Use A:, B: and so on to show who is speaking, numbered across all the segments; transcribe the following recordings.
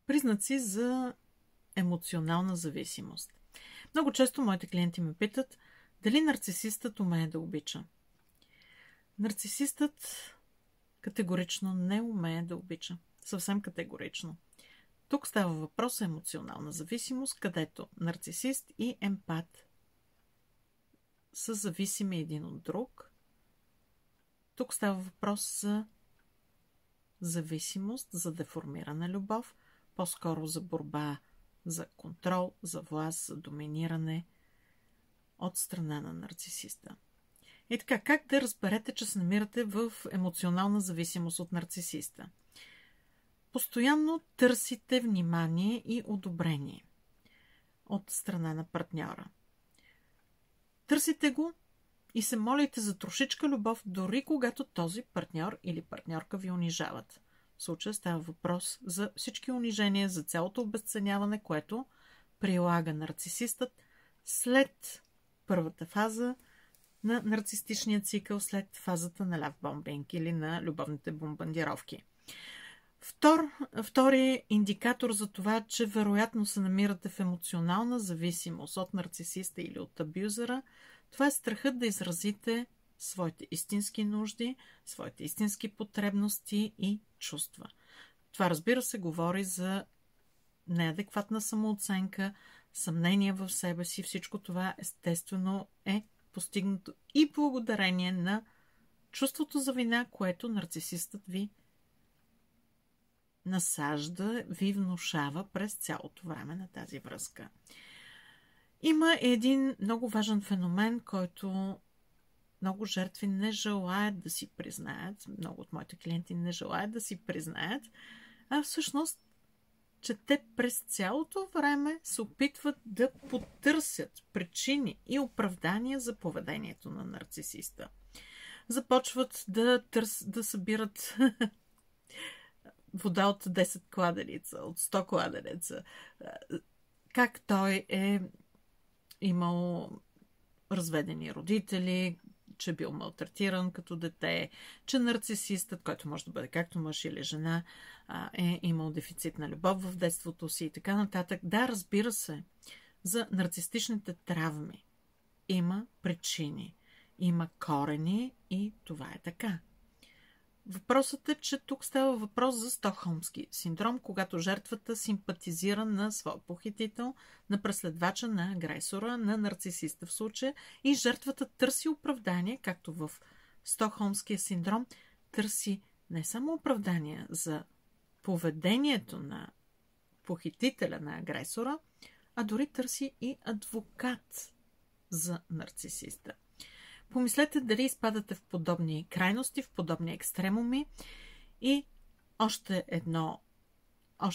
A: Признаци за емоционална зависимост. Много често моите клиенти ме питат дали нарцисистът умее да обича. Нарцисистът категорично не умее да обича. Съвсем категорично. Тук става въпрос за емоционална зависимост, където нарцисист и емпат са зависими един от друг. Тук става въпрос за зависимост, за деформирана любов, по-скоро за борба за контрол, за власт, за доминиране от страна на нарцисиста. И така, как да разберете, че се намирате в емоционална зависимост от нарцисиста? Постоянно търсите внимание и одобрение от страна на партньора. Търсите го и се молите за трошичка любов, дори когато този партньор или партньорка ви унижават. В случая става въпрос за всички унижения, за цялото обезценяване, което прилага нарцисистът след първата фаза на нарцистичния цикъл, след фазата на лавбомбинг или на любовните бомбардировки. Втори индикатор за това, че вероятно се намирате в емоционална зависимост от нарцисиста или от абюзера, това е страхът да изразите своите истински нужди, своите истински потребности и чувства. Това, разбира се, говори за неадекватна самооценка, съмнение в себе си. Всичко това естествено е постигнато и благодарение на чувството за вина, което нарцисистът ви насажда, ви внушава през цялото време на тази връзка. Има един много важен феномен, който много жертви не желаят да си признаят, много от моите клиенти не желаят да си признаят, а всъщност, че те през цялото време се опитват да потърсят причини и оправдания за поведението на нарцисиста. Започват да събират вода от 10 кладенеца, от 100 кладенеца. Как той е имал разведени родители, че бил малтретиран като дете, че нарцисистът, който може да бъде както мъж или жена, е имал дефицит на любов в детството си и така нататък. Да, разбира се, за нарцистичните травми има причини, има корени и това е така. Въпросът е, че тук става въпрос за стокхолмски синдром, когато жертвата симпатизира на своя похитител, на преследвача, на агресора, на нарцисиста в случая, и жертвата търси оправдание, както в стокхолмския синдром, търси не само оправдание за поведението на похитителя, на агресора, а дори търси и адвокат за нарцисиста. Помислете дали изпадате в подобни крайности, в подобни екстремуми. И още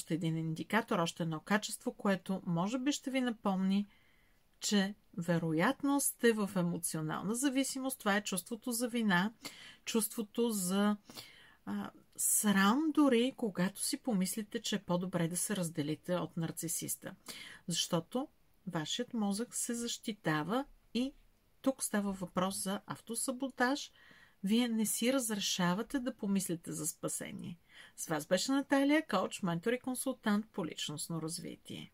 A: един индикатор, още едно качество, което може би ще ви напомни, че вероятно сте в емоционална зависимост. Това е чувството за вина, чувството за срам, дори когато си помислите, че е по-добре да се разделите от нарцисиста. Защото вашият мозък се защитава и тук става въпрос за автосаботаж. Вие не си разрешавате да помислите за спасение. С вас беше Наталия, коуч, ментор и консултант по личностно развитие.